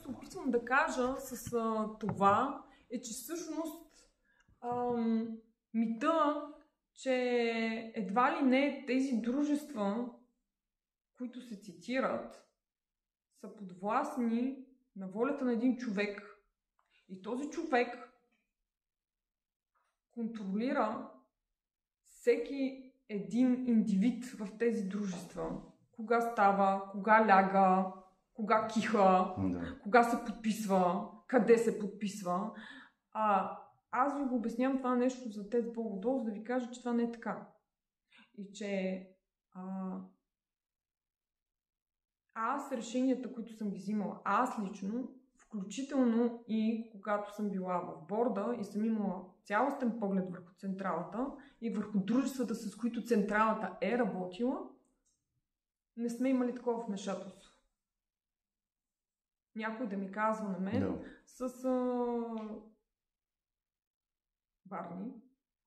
се опитвам да кажа с това е, че всъщност мита, че едва ли не тези дружества, които се цитират, са подвластни на волята на един човек. И този човек контролира всеки един индивид в тези дружества. Кога става, кога ляга, кога киха, кога се подписва, къде се подписва. Аз ви го обяснявам това нещо за тези по-долу, за да ви кажа, че това не е така. И че аз решенията, които съм ги взимала, аз лично, включително и когато съм била в борда и съм имала цялостен поглед върху централата и върху дружествата, с които централата е работила, не сме имали такова вмешателство. Някой да ми казва на мен с Барни.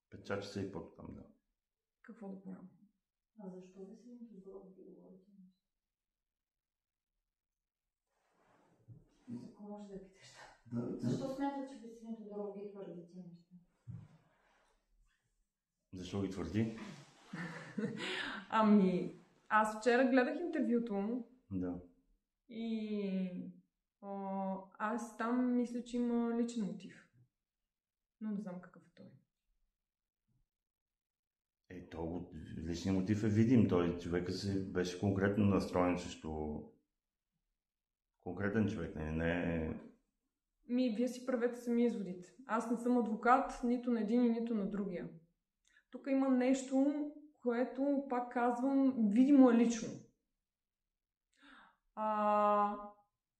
Печачи се и под там, да. Какво да правя? А защо ви се ги говорите? Ако може да питаш. Защо смятате, че Веселин Тодоров ги твърди тези неща? Защо ги твърди? Аз вчера гледах интервюто. Да. И аз там мисля, че има личен мотив. Но не знам какъв е той. Личният мотив е видим. Той човека си беше конкретно настроен срещу конкретен човек. Вие си правете сами изводите. Аз не съм адвокат нито на един и нито на другия. Тук има нещо, което, пак казвам, видимо е лично.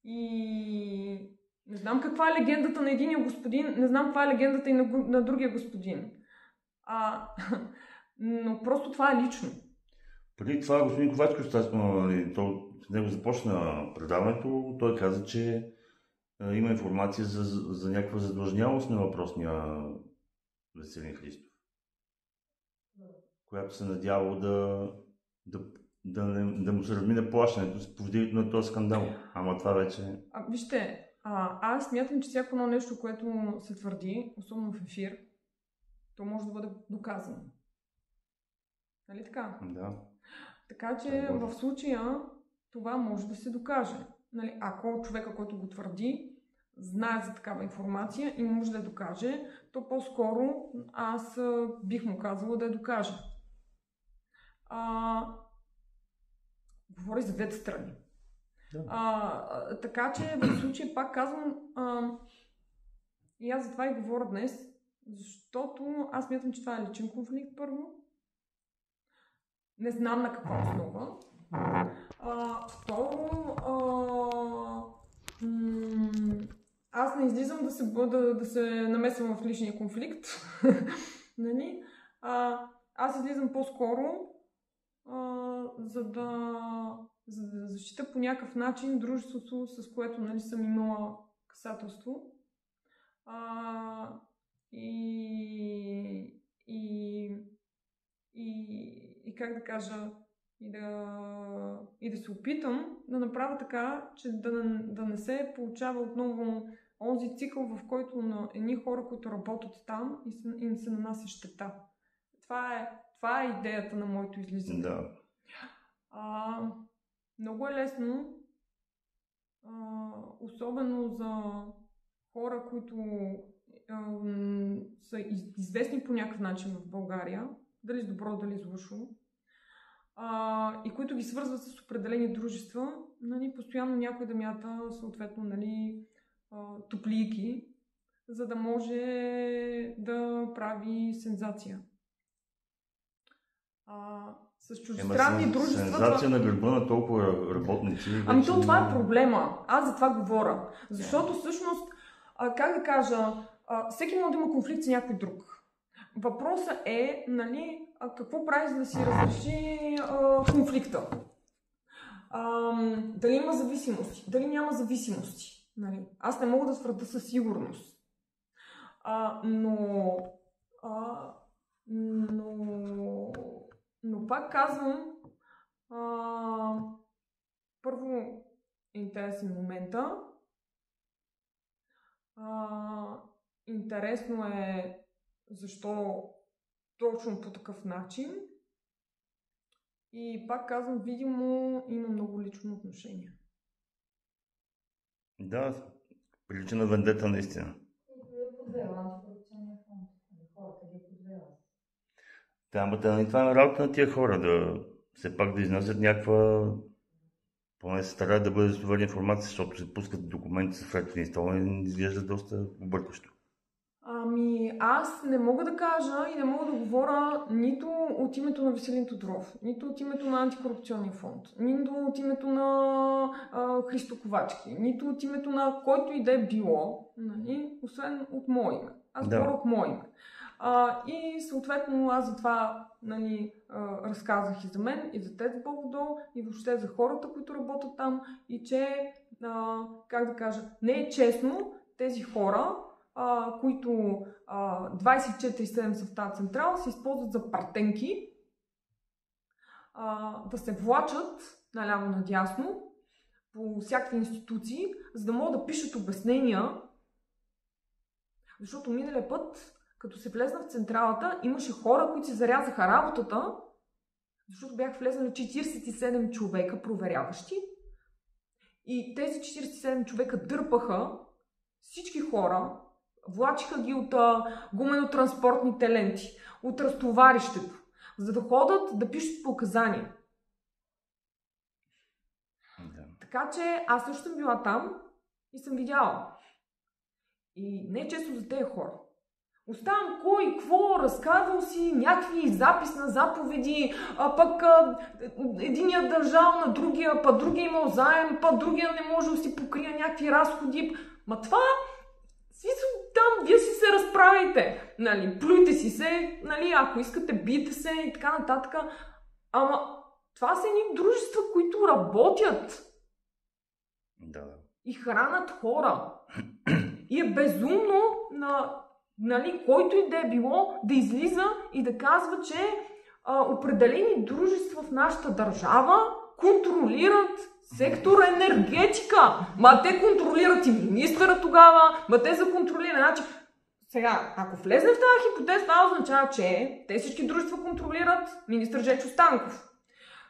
И не знам каква е легендата на единия господин, не знам каква е легендата и на другия господин. Но просто това е лично. Преди това господин Ковачков, с него започна предаването, той каза, че има информация за някаква задлъжнялост на въпросния Веселин Христов, която се надявало да му се размине плащането с повдигането на този скандал. Ама това вече... Вижте, аз смятам, че всяко едно нещо, което се твърди, особено в ефир, то може да бъде доказано. Нали така? Да. Така че в случая това може да се докаже. Нали, ако човека, който го твърди, знае за такава информация и може да я докаже, то по-скоро аз бих му казала да я докаже. Говори за двете страни. Да. Така че в случая пак казвам, и аз за това и говоря днес, защото аз смятам, че това е личен конфликт първо. Не знам на каква основа. Второ, аз не излизам да се намесвам в личния конфликт. Нали? Аз излизам по-скоро, за да защита по някакъв начин дружеството, с което, нали, съм имала касателство. И как да кажа, и да се опитам да направя така, че да не се получава отново онзи цикъл, в който на едни хора, които работят там и им се нанася щета. Това е идеята на моето излизане. Да. Много е лесно, особено за хора, които са известни по някакъв начин в България, дали с добро, дали с лошо, и които ги свързват с определени дружества, нали, постоянно някой да мята съответно, нали, топлийки, за да може да прави сензация. С чуждестранни дружества... Сензация на гърба на толкова работници... Това е проблема. Аз за това говоря. Защото всъщност, как да кажа, всеки може да има конфликт с някой друг. Въпросът е, нали, какво прави, за да си разреши конфликта. Дали има зависимости, дали няма зависимости. Нали? Аз не мога да твърда със сигурност. Но пак казвам, първо е интересен момента, Интересно е защо точно по такъв начин. И пак казвам, видимо има много лично отношение. Да, прилича на вендета наистина. Това е работа на тия хора, да все пак да изнасят някаква, поне се стараят да бъде достоверна информация, защото се пускат документи с фрактни стола и изглежда доста объркващо. Аз не мога да кажа и не мога да говоря нито от името на Веселин Тодоров, нито от името на Антикорупционния фонд, нито от името на Христо Ковачки, нито от името на който и да е било, нали, освен от мое име. Аз говоря от мое име. И съответно аз затова, нали, разказах и за мен, и за ТЕЦ Бобов, и въобще за хората, които работят там, и че, как да кажа, не е честно тези хора, които 24/7 са в тази централа, се използват за партенки, да се влачат наляво-надясно по всякакви институции, за да могат да пишат обяснения. Защото миналия път, като се влезна в централата, имаше хора, които се зарязаха работата, защото бяха влезнали 47 човека проверяващи. И тези 47 човека дърпаха всички хора, влачиха ги от гумено-транспортните ленти, от разтоварището, за да ходят да пишат показания. Да. Така че аз също съм била там и съм видяла. И не е често за тези хора. Оставам кой, какво, разказвал си някакви запис на заповеди, пък единият държал на другия, пък другия имал заем, пък другия не може да си покрие някакви разходи. Ма това, там вие си се разправите, нали, плюйте си се, нали, ако искате, бийте се и така нататък. Ама това са едни дружества, които работят. Да. И хранят хора. И е безумно нали, който и да е било, да излиза и да казва, че определени дружества в нашата държава контролират сектор енергетика. Ма те контролират и министъра тогава, ма те за контролиране. Значи, сега, ако влезне в тази хипотеза, това означава, че те всички дружества контролират министър Жечо Станков.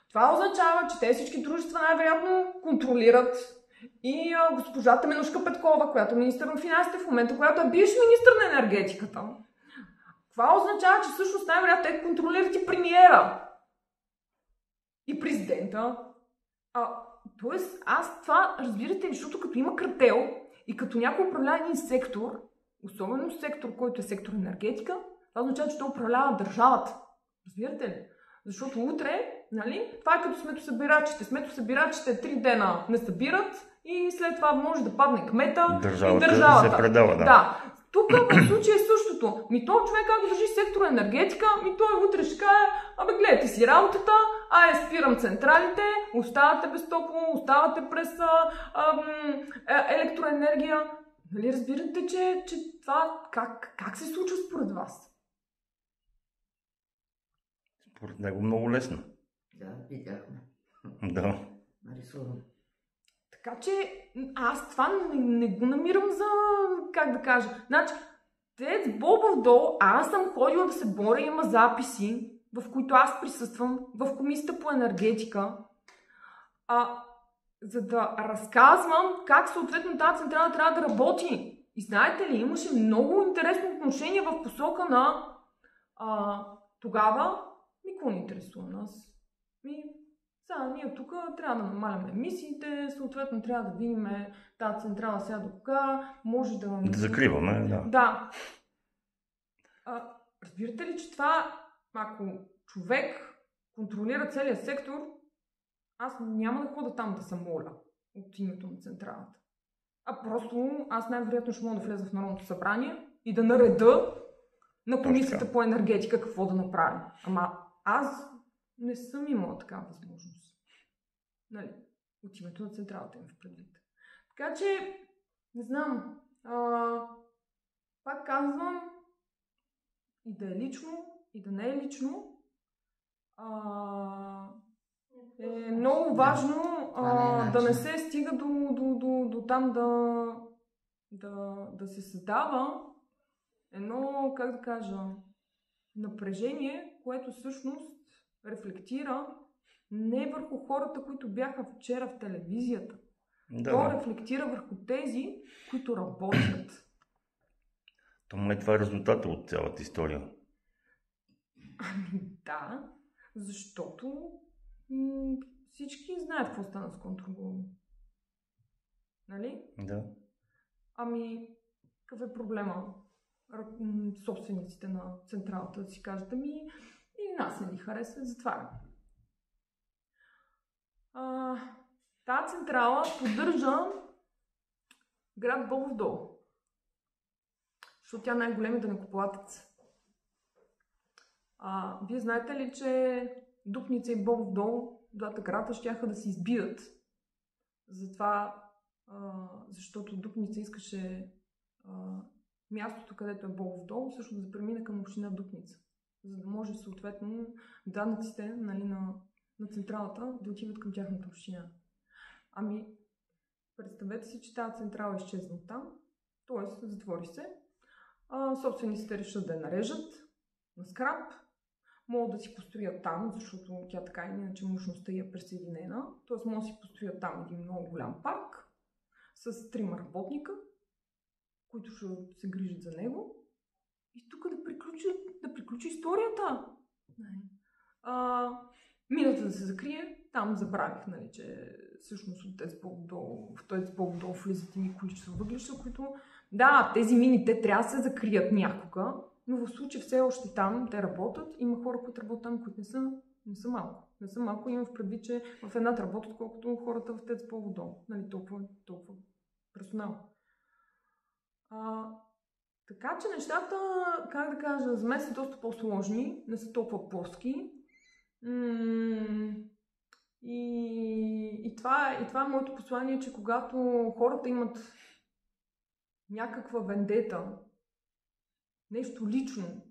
Това означава, че те всички дружества най-вероятно контролират и госпожа Теменушка Петкова, която е министър на финансите в момента, която е бивш министър на енергетиката. Това означава, че всъщност най-вероятно те контролират и премиера. И президента. Тоест, аз това, разбирате ли, защото като има картел и като някой управлява един сектор, особено сектор, който е сектор енергетика, това означава, че той управлява държавата. Разбирате ли? Защото утре, нали, това е като сметосъбирачите. Сметосъбирачите 3 дена не събират и след това може да падне кмета и държавата. Се предава, да. Да. Тук в случая е същото. Този човек как държи сектора енергетика, той утре ще каже, гледайте си работата, спирам централите, оставате без топло, оставате през електроенергия. Нали разбирате, че това как се случва според вас? Според него много лесно. Да, видяхме. Да. Нарисувам. Така че аз това не го намирам за, как да кажа, значи, ТЕЦ Бобов дол, аз съм ходила да се боря, има записи, в които аз присъствам в комисията по енергетика, за да разказвам как съответно тази централа трябва да работи. И знаете ли, имаше много интересно отношение в посока на тогава, никой не интересува нас. Ние тук трябва да намаляме емисиите, съответно трябва да видим тази централа сега до кога, може да... Да закриваме, да. Да. Разбирате ли, че това, ако човек контролира целия сектор, аз няма да хода там да се моля от името на централата. Просто аз най-вероятно ще мога да влеза в Народното събрание и да нареда на комисията по енергетика какво да направим. Ама аз не съм имала такава възможност. Нали, от името на централата им в предвид. Така че, не знам, пак казвам, и да е лично, и да не е лично, е много важно да не се стига до там да се създава едно, как да кажа, напрежение, което всъщност рефлектира не върху хората, които бяха вчера в телевизията. Да. То рефлектира върху тези, които работят. Това е резултата от цялата история. Да, защото всички знаят какво стана с контролу. Нали? Да. Какъв е проблема? Собствениците на централата да си кажат, и нас не ни харесва, затваряме. Тази централа поддържа град Бобов дол, защото тя най-големият данъкоплатец. Вие знаете ли, че Дупница и Бобов дол, двата града, щяха да се избият. Затова, защото Дупница искаше мястото, където е Бобов дол, също да премине към община Дупница. За да може съответно данъците, нали, на централата да отиват към тяхната община. Представете си, че тази централа е изчезна там, т.е. затвори се. Собствениците решат да я нарежат на скрап, могат да си построят там, защото тя така иначе мощността е присъединена, т.е. могат да си построят там един много голям парк с 3 работника, които ще се грижат за него и тук да приключи историята. Мината да се закрие, там забравих, нали, че всъщност от тези по-долу влизат и количество въглища, които тези мини те трябва да се закрият някога, но в случай все още там те работят. Има хора, които работят там, които не са малко. Не са малко, имам в предвид, че в едната работят, колкото хората в ТЕЦ по-долу. Нали, толкова персонал. Така че нещата, как да кажа, за мен са доста по-сложни, не са толкова плоски. И това е моето послание, че когато хората имат някаква вендета, нещо лично,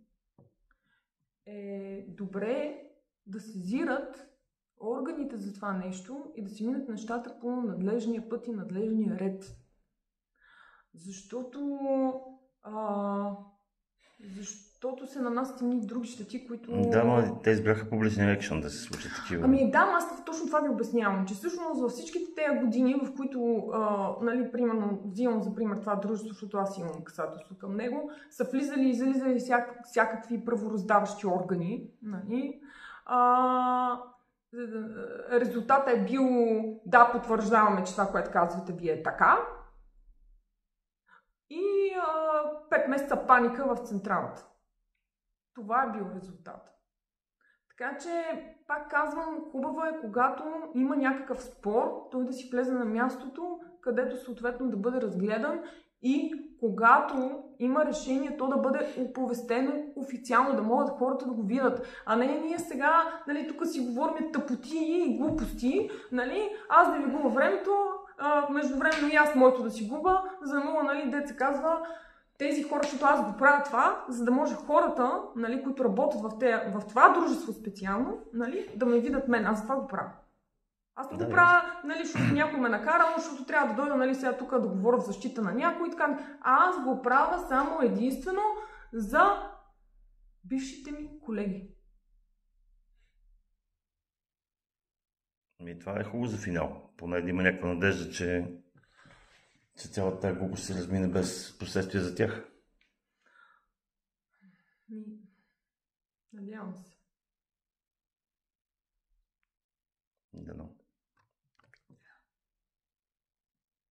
е добре да сезират органите за това нещо и да си минат нещата по надлежния път и надлежния ред. Защото се нанасят и други щети, които... те избраха публичен екшън да се случат такива. Аз точно това ви обяснявам, че всъщност във всичките тези години, в които, примерно, взимам за пример това дружество, защото аз имам касателство към него, са влизали и излизали всякакви правораздаващи органи, нали? Резултатът е бил, потвърждаваме, че това, което казвате ви е така. И 5 месеца паника в централата. Това е бил резултат. Така че, пак казвам, хубаво е, когато има някакъв спор, той да си влезе на мястото, където съответно да бъде разгледан и когато има решение, то да бъде оповестено официално, да могат хората да го видят. А не ние сега, нали, тук си говорим тъпоти и глупости, нали, аз да ви губя времето, междувременно и аз моето да си губа, за да мога, нали, дет се казва, тези хора, защото аз го правя това, за да може хората, нали, които работят в това дружество специално, нали, да ме видят мен. Аз това го правя. Аз не го правя, нали, защото някой ме накарал, защото трябва да дойда, нали, сега тук да говоря в защита на някой и така. Аз го правя само единствено за бившите ми колеги. Това е хубаво за финал. Поне да има някаква надежда, че цялата тази глупост се размине без последствия за тях. Надявам се. Да, но.